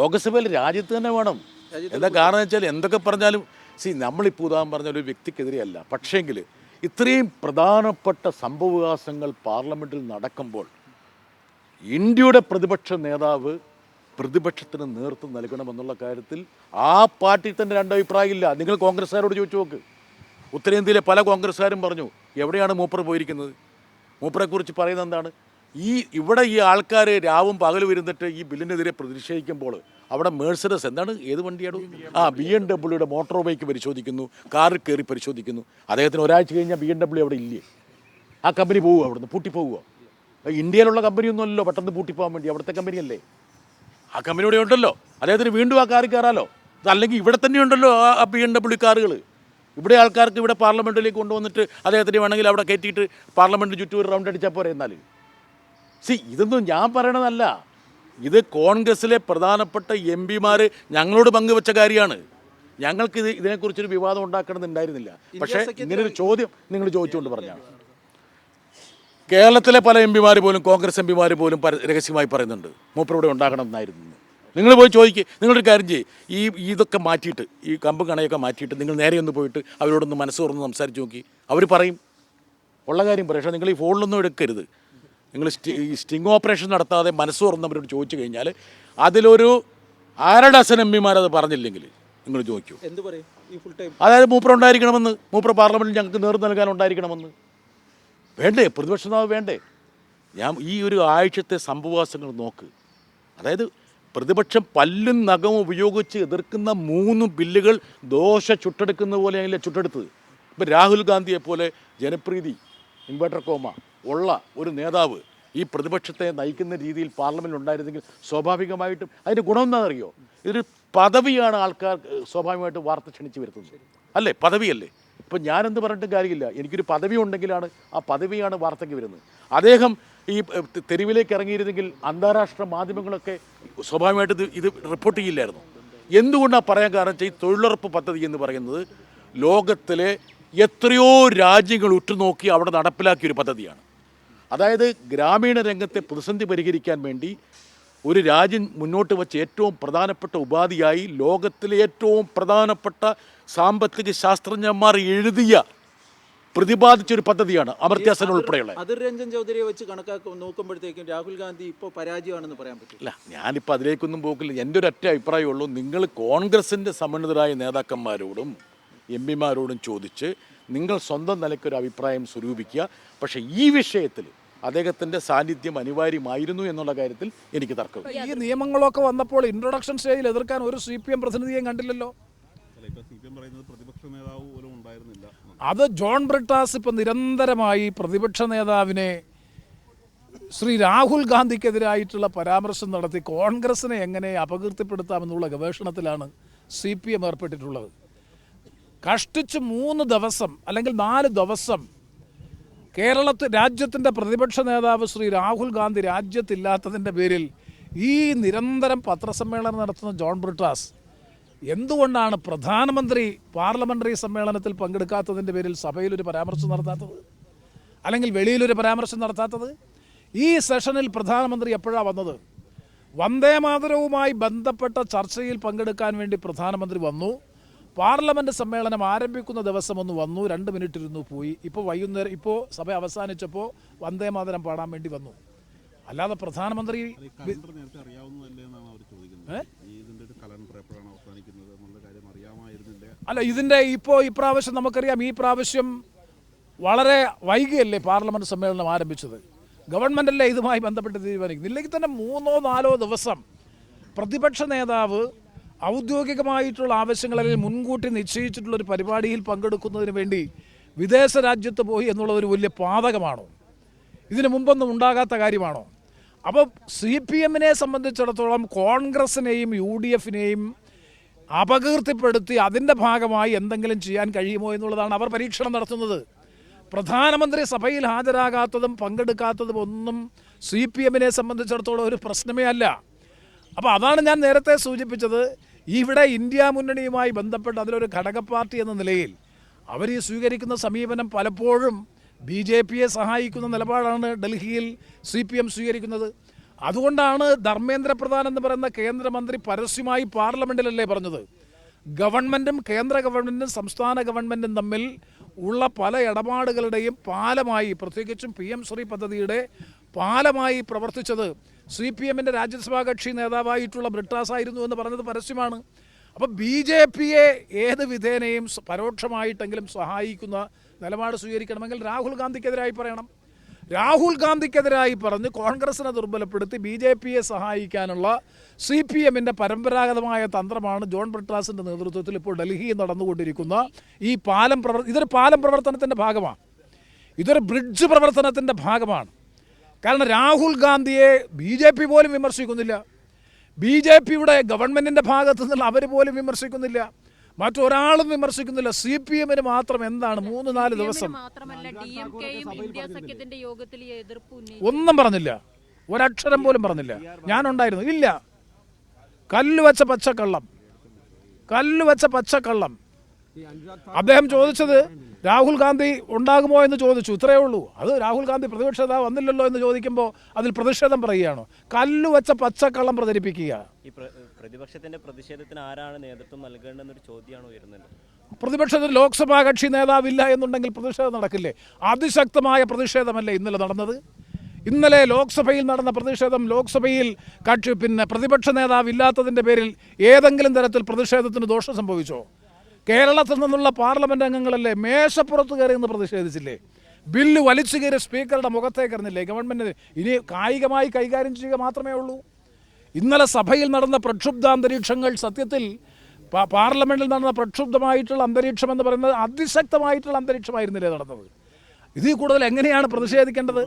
ലോകസഭയിൽ രാജ്യത്ത് തന്നെ വേണം. എന്താ കാരണം വെച്ചാൽ എന്തൊക്കെ പറഞ്ഞാലും നമ്മളിപ്പോൾ ഉദാഹരണം പറഞ്ഞ ഒരു വ്യക്തിക്കെതിരെയല്ല, പക്ഷേങ്കിൽ ഇത്രയും പ്രധാനപ്പെട്ട സംഭവവികാസങ്ങൾ പാർലമെൻറ്റിൽ നടക്കുമ്പോൾ ഇന്ത്യയുടെ പ്രതിപക്ഷ നേതാവ് പ്രതിപക്ഷത്തിന് നേതൃത്വം നൽകണമെന്നുള്ള കാര്യത്തിൽ ആ പാർട്ടിയിൽ തന്നെ രണ്ടഭിപ്രായമില്ല. നിങ്ങൾ കോൺഗ്രസ്സുകാരോട് ചോദിച്ചു നോക്ക്. ഉത്തരേന്ത്യയിലെ പല കോൺഗ്രസ്സുകാരും പറഞ്ഞു എവിടെയാണ് മൂപ്പർ പോയിരിക്കുന്നത്, മൂപ്പറെക്കുറിച്ച് പറയുന്നത് എന്താണ്? ഇവിടെ ഈ ആൾക്കാർ രാവും പകലും ഇരുന്നിട്ട് ഈ ബില്ലിനെതിരെ പ്രതിഷേധിക്കുമ്പോൾ അവിടെ മേഴ്സഡസ് എന്താണ്, ഏത് വണ്ടിയാണ്, BMW മോട്ടോർ ബൈക്ക് പരിശോധിക്കുന്നു, കാറിൽ കയറി പരിശോധിക്കുന്നു. അദ്ദേഹത്തിന് ഒരാഴ്ച കഴിഞ്ഞാൽ BMW അവിടെ ഇല്ലേ? ആ കമ്പനി പോവുക, അവിടുന്ന് പൂട്ടിപ്പോവുക. ഇന്ത്യയിലുള്ള കമ്പനിയൊന്നുമല്ലോ പെട്ടെന്ന് പൂട്ടിപ്പോകാൻ വേണ്ടി, അവിടുത്തെ കമ്പനിയല്ലേ. ആ കമ്പനി ഇവിടെ ഉണ്ടല്ലോ, അദ്ദേഹത്തിന് വീണ്ടും ആ കാറിൽ കയറാമല്ലോ. അല്ലെങ്കിൽ ഇവിടെ തന്നെ ഉണ്ടല്ലോ ആ BMW കാറുകൾ. ഇവിടെ ആൾക്കാർക്ക് ഇവിടെ പാർലമെൻറ്റിലേക്ക് കൊണ്ടുവന്നിട്ട് അദ്ദേഹത്തിന് വേണമെങ്കിൽ അവിടെ കയറ്റിയിട്ട് പാർലമെൻറ്റ് ചുറ്റും ഒരു റൗണ്ട് അടിച്ചാൽ പോരെ. എന്നാൽ ഇതൊന്നും ഞാൻ പറയണതല്ല, ഇത് കോൺഗ്രസ്സിലെ പ്രധാനപ്പെട്ട MP-മാർ ഞങ്ങളോട് പങ്കുവെച്ച കാര്യമാണ്. ഞങ്ങൾക്ക് ഇതിനെക്കുറിച്ചൊരു വിവാദം ഉണ്ടാക്കണമെന്നുണ്ടായിരുന്നില്ല. പക്ഷേ ഇങ്ങനൊരു ചോദ്യം നിങ്ങൾ ചോദിച്ചുകൊണ്ട് പറഞ്ഞാണ്. കേരളത്തിലെ പല MP-മാർ പോലും, കോൺഗ്രസ് MP-മാർ പോലും രഹസ്യമായി പറയുന്നുണ്ട് മൂപ്പർ ഇവിടെ ഉണ്ടാക്കണമെന്നായിരുന്നു. നിങ്ങൾ പോയി ചോദിക്കുക. നിങ്ങളൊരു കാര്യം ചെയ്യും, ഇതൊക്കെ മാറ്റിയിട്ട്, ഈ കമ്പ് കണയൊക്കെ മാറ്റിയിട്ട് നിങ്ങൾ നേരെ ഒന്ന് പോയിട്ട് അവരോടൊന്ന് മനസ്സ് തുറന്ന് സംസാരിച്ച് നോക്കി. അവർ പറയും, ഉള്ള കാര്യം പറയും. പക്ഷേ നിങ്ങൾ ഈ ഫോണിലൊന്നും എടുക്കരുത്. നിങ്ങൾ ഈ സ്റ്റിങ് ഓപ്പറേഷൻ നടത്താതെ മനസ്സ് തുറന്ന് അവരോട് ചോദിച്ചു കഴിഞ്ഞാൽ അതിലൊരു 1/2 ഡസൻ MP-മാർ അത് പറഞ്ഞില്ലെങ്കിൽ നിങ്ങൾ ചോദിക്കൂ, എന്ത് പറയും? അതായത് മൂപ്പർ ഉണ്ടായിരിക്കണമെന്ന്, മൂപ്പർ പാർലമെൻറ്റിൽ ഞങ്ങൾക്ക് നേതൃത്വം നൽകാൻ ഉണ്ടായിരിക്കണമെന്ന്. വേണ്ടേ? പ്രതിപക്ഷ നേതാവ് വേണ്ടേ? ഞാൻ ഈ ഒരു ആഴ്ചത്തെ സംഭവവാസങ്ങൾ നോക്ക്. അതായത് പ്രതിപക്ഷം പല്ലും നഖവും ഉപയോഗിച്ച് എതിർക്കുന്ന 3 ബില്ലുകൾ ദോശ ചുട്ടെടുക്കുന്ന പോലെയല്ല ചുട്ടെടുത്തത്. ഇപ്പം രാഹുൽ ഗാന്ധിയെപ്പോലെ ജനപ്രീതി ഇൻവെർട്ടർ കോമ ഉള്ള ഒരു നേതാവ് ഈ പ്രതിപക്ഷത്തെ നയിക്കുന്ന രീതിയിൽ പാർലമെൻറ്റിൽ ഉണ്ടായിരുന്നെങ്കിൽ സ്വാഭാവികമായിട്ടും അതിൻ്റെ ഗുണം എന്താണെന്നറിയോ? ഇതൊരു പദവിയാണ് ആൾക്കാർ സ്വാഭാവികമായിട്ട് വാർത്ത ക്ഷണിച്ച് വരുത്തുന്നത്, അല്ലേ? പദവിയല്ലേ? ഇപ്പം ഞാനെന്ത് പറഞ്ഞിട്ടും കാര്യമില്ല, എനിക്കൊരു പദവി ഉണ്ടെങ്കിലാണ് ആ പദവിയാണ് വാർത്തയ്ക്ക് വരുന്നത്. അദ്ദേഹം ഈ തെരുവിലേക്ക് ഇറങ്ങിയിരുന്നെങ്കിൽ അന്താരാഷ്ട്ര മാധ്യമങ്ങളൊക്കെ സ്വാഭാവികമായിട്ട് ഇത് റിപ്പോർട്ട് ചെയ്യില്ലായിരുന്നു. എന്തുകൊണ്ടാണ് പറയാൻ കാരണം വെച്ചാൽ ഈ തൊഴിലുറപ്പ് പദ്ധതി എന്ന് പറയുന്നത് ലോകത്തിലെ എത്രയോ രാജ്യങ്ങൾ ഉറ്റുനോക്കി അവിടെ നടപ്പിലാക്കിയൊരു പദ്ധതിയാണ്. അതായത് ഗ്രാമീണ രംഗത്തെ പ്രതിസന്ധി പരിഹരിക്കാൻ വേണ്ടി ഒരു രാജ്യം മുന്നോട്ട് വെച്ച ഏറ്റവും പ്രധാനപ്പെട്ട ഉപാധിയായി ലോകത്തിലെ ഏറ്റവും പ്രധാനപ്പെട്ട സാമ്പത്തിക ശാസ്ത്രജ്ഞന്മാർ പ്രതിപാദിച്ചൊരു പദ്ധതിയാണ് അമർത്യ സെൻ ഉൾപ്പെടെയുള്ള. അധിർ രഞ്ജൻ ചൗധരിയെ വെച്ച് നോക്കുമ്പോഴത്തേക്കും രാഹുൽ ഗാന്ധി ഇപ്പോൾ പരാജയമാണെന്ന് പറയാൻ പറ്റില്ല. ഞാനിപ്പോൾ അതിലേക്കൊന്നും പോക്കില്ല. എൻ്റെ ഒരു ഒറ്റ അഭിപ്രായമുള്ളൂ, നിങ്ങൾ കോൺഗ്രസിൻ്റെ സമന്വിതരായ നേതാക്കന്മാരോടും MP-മാരോടും ചോദിച്ച് നിങ്ങൾ സ്വന്തം നിലയ്ക്കൊരു അഭിപ്രായം സ്വരൂപിക്കുക. പക്ഷേ ഈ വിഷയത്തിൽ അദ്ദേഹത്തിൻ്റെ സാന്നിധ്യം അനിവാര്യമായിരുന്നു എന്നുള്ള കാര്യത്തിൽ എനിക്ക് തർക്കം. ഈ നിയമങ്ങളൊക്കെ വന്നപ്പോൾ ഇൻട്രൊഡക്ഷൻ സ്റ്റേജിൽ എതിർക്കാൻ ഒരു CPM പ്രതിനിധിയും കണ്ടില്ലല്ലോ. അത് ജോൺ ബ്രിട്ടാസ് ഇപ്പം നിരന്തരമായി പ്രതിപക്ഷ നേതാവിനെ ശ്രീ രാഹുൽ ഗാന്ധിക്കെതിരായിട്ടുള്ള പരാമർശം നടത്തി കോൺഗ്രസിനെ എങ്ങനെ അപകീർത്തിപ്പെടുത്താമെന്നുള്ള ഗവേഷണത്തിലാണ് CPM ഏർപ്പെട്ടിട്ടുള്ളത്. കഷ്ടിച്ച് 3 ദിവസം അല്ലെങ്കിൽ 4 ദിവസം രാജ്യത്തിൻ്റെ പ്രതിപക്ഷ നേതാവ് ശ്രീ രാഹുൽ ഗാന്ധി രാജ്യത്തില്ലാത്തതിൻ്റെ പേരിൽ ഈ നിരന്തരം പത്രസമ്മേളനം നടത്തുന്ന ജോൺ ബ്രിട്ടാസ് എന്തുകൊണ്ടാണ് പ്രധാനമന്ത്രി പാർലമെൻ്ററി സമ്മേളനത്തിൽ പങ്കെടുക്കാത്തതിൻ്റെ പേരിൽ സഭയിലൊരു പരാമർശം നടത്താത്തത്, അല്ലെങ്കിൽ വെളിയിലൊരു പരാമർശം നടത്താത്തത്? ഈ സെഷനിൽ പ്രധാനമന്ത്രി എപ്പോഴാണ് വന്നത്? വന്ദേ മാതരവുമായി ബന്ധപ്പെട്ട ചർച്ചയിൽ പങ്കെടുക്കാൻ വേണ്ടി പ്രധാനമന്ത്രി വന്നു. പാർലമെൻറ്റ് സമ്മേളനം ആരംഭിക്കുന്ന ദിവസം ഒന്ന് വന്നു, 2 മിനിറ്റ് ഇരുന്നു, പോയി. ഇപ്പോൾ വൈകുന്നേരം, ഇപ്പോൾ സഭ അവസാനിച്ചപ്പോൾ വന്ദേ മാതരം പാടാൻ വേണ്ടി വന്നു. അല്ലാതെ പ്രധാനമന്ത്രി അല്ല, ഇതിൻ്റെ ഇപ്രാവശ്യം നമുക്കറിയാം, ഈ പ്രാവശ്യം വളരെ വൈകിയല്ലേ പാർലമെൻറ്റ് സമ്മേളനം ആരംഭിച്ചത്. ഗവൺമെൻറ്റല്ലേ ഇതുമായി ബന്ധപ്പെട്ട് തീരുമാനിക്കുന്നത്. ഇല്ലെങ്കിൽ തന്നെ 3-4 ദിവസം പ്രതിപക്ഷ നേതാവ് ഔദ്യോഗികമായിട്ടുള്ള ആവശ്യങ്ങളിൽ മുൻകൂട്ടി നിശ്ചയിച്ചിട്ടുള്ളൊരു പരിപാടിയിൽ പങ്കെടുക്കുന്നതിന് വേണ്ടി വിദേശ രാജ്യത്ത് പോയി എന്നുള്ളതൊരു വലിയ പാതകമാണോ? ഇതിനു മുമ്പൊന്നും ഉണ്ടാകാത്ത കാര്യമാണോ? അപ്പോൾ CPM-നെ സംബന്ധിച്ചിടത്തോളം കോൺഗ്രസിനെയും UDF-നെയും അപകീർത്തിപ്പെടുത്തി അതിൻ്റെ ഭാഗമായി എന്തെങ്കിലും ചെയ്യാൻ കഴിയുമോ എന്നുള്ളതാണ് അവർ പരീക്ഷണം നടത്തുന്നത്. പ്രധാനമന്ത്രി സഭയിൽ ഹാജരാകാത്തതും പങ്കെടുക്കാത്തതും ഒന്നും CPM-നെ സംബന്ധിച്ചിടത്തോളം ഒരു പ്രശ്നമേ അല്ല. അപ്പോൾ അതാണ് ഞാൻ നേരത്തെ സൂചിപ്പിച്ചത്. ഇവിടെ ഇന്ത്യ മുന്നണിയുമായി ബന്ധപ്പെട്ട് അതിലൊരു ഘടക പാർട്ടി എന്ന നിലയിൽ അവർ ഈ സ്വീകരിക്കുന്ന സമീപനം പലപ്പോഴും BJP-യെ സഹായിക്കുന്ന നിലപാടാണ് ഡൽഹിയിൽ CPM സ്വീകരിക്കുന്നത്. അതുകൊണ്ടാണ് ധർമ്മേന്ദ്ര പ്രധാൻ എന്ന് പറയുന്ന കേന്ദ്രമന്ത്രി പരസ്യമായി പാർലമെൻറ്റിലല്ലേ പറഞ്ഞത്, ഗവൺമെൻറ്റും കേന്ദ്ര ഗവൺമെൻറ്റും സംസ്ഥാന ഗവൺമെൻറ്റും തമ്മിൽ ഉള്ള പല ഇടപാടുകളുടെയും പാലമായി, പ്രത്യേകിച്ചും PM ശ്രീ പദ്ധതിയുടെ പാലമായി പ്രവർത്തിച്ചത് CPM-ൻ്റെ രാജ്യസഭാ കക്ഷി നേതാവായിട്ടുള്ള ബ്രിട്ടാസ് ആയിരുന്നു എന്ന് പറഞ്ഞത് പരസ്യമാണ്. അപ്പോൾ BJP-യെ ഏത് വിധേനയും പരോക്ഷമായിട്ടെങ്കിലും സഹായിക്കുന്ന നിലപാട് സ്വീകരിക്കണമെങ്കിൽ രാഹുൽ ഗാന്ധിക്കെതിരായി പറയണം. രാഹുൽ ഗാന്ധിക്കെതിരായി പറഞ്ഞ് കോൺഗ്രസിനെ ദുർബലപ്പെടുത്തി BJP-യെ സഹായിക്കാനുള്ള CPM-ൻ്റെ പരമ്പരാഗതമായ തന്ത്രമാണ് ജോൺ ബ്രിട്ടാസിൻ്റെ നേതൃത്വത്തിൽ ഇപ്പോൾ ഡൽഹിയിൽ നടന്നുകൊണ്ടിരിക്കുന്ന ഈ ഇതൊരു പാലം പ്രവർത്തനത്തിൻ്റെ ഭാഗമാണ്, ഇതൊരു ബ്രിഡ്ജ് പ്രവർത്തനത്തിൻ്റെ ഭാഗമാണ്. കാരണം രാഹുൽ ഗാന്ധിയെ BJP പോലും വിമർശിക്കുന്നില്ല, BJP-യുടെ ഗവൺമെൻറ്റിൻ്റെ ഭാഗത്തു നിന്നുള്ള അവർ പോലും വിമർശിക്കുന്നില്ല, മറ്റൊരാളും വിമർശിക്കുന്നില്ല. CPM-ന് മാത്രം എന്താണ് 3-4 ദിവസം ഒന്നും പറഞ്ഞില്ല, ഒരക്ഷരം പോലും പറഞ്ഞില്ല. ഞാനുണ്ടായിരുന്നു, ഇല്ല. കല്ലുവച്ച പച്ചക്കള്ളം. അദ്ദേഹം ചോദിച്ചത് രാഹുൽ ഗാന്ധി ഉണ്ടാകുമോ എന്ന് ചോദിച്ചു, ഇത്രയേ ഉള്ളൂ. അത് രാഹുൽ ഗാന്ധി പ്രതിപക്ഷ നേതാവ് വന്നില്ലല്ലോ എന്ന് ചോദിക്കുമ്പോൾ അതിൽ പ്രതിഷേധം പറയുകയാണോ? കല്ലുവച്ച പച്ചക്കള്ളം പ്രചരിപ്പിക്കുക. ഈ പ്രതിപക്ഷത്തിന്റെ പ്രതിഷേധത്തിന് ആരാണ് നേതൃത്വം നൽകേണ്ടതെന്നൊരു ചോദ്യമാണ് ഉയരുന്നത്. പ്രതിപക്ഷത്തിൽ ലോക്സഭാ കക്ഷി നേതാവില്ല എന്നുണ്ടെങ്കിൽ പ്രതിഷേധം നടക്കില്ലേ? അതിശക്തമായ പ്രതിഷേധമല്ലേ ഇന്നലെ നടന്നത്? ഇന്നലെ ലോക്സഭയിൽ നടന്ന പ്രതിഷേധം, ലോക്സഭയിൽ പ്രതിപക്ഷ നേതാവില്ലാത്തതിൻ്റെ പേരിൽ ഏതെങ്കിലും തരത്തിൽ പ്രതിഷേധത്തിന് ദോഷം സംഭവിച്ചോ? കേരളത്തിൽ നിന്നുള്ള പാർലമെൻറ്റ് അംഗങ്ങളല്ലേ മേശപ്പുറത്ത് കയറി നിന്ന് പ്രതിഷേധിച്ചില്ലേ? ബില്ല് വലിച്ചു കയറി സ്പീക്കറുടെ മുഖത്തേക്ക് എറിഞ്ഞില്ലേ? ഗവൺമെൻറ് ഇനി കായികമായി കൈകാര്യം ചെയ്യുക മാത്രമേ ഉള്ളൂ. ഇന്നലെ സഭയിൽ നടന്ന പ്രക്ഷുബ്ധാന്തരീക്ഷങ്ങൾ, സത്യത്തിൽ പാർലമെൻറ്റിൽ നടന്ന പ്രക്ഷുബ്ധമായിട്ടുള്ള അന്തരീക്ഷം എന്ന് പറയുന്നത് അതിശക്തമായിട്ടുള്ള അന്തരീക്ഷമായിരുന്നില്ലേ നടന്നത്? ഇതിൽ കൂടുതൽ എങ്ങനെയാണ് പ്രതിഷേധിക്കേണ്ടത്?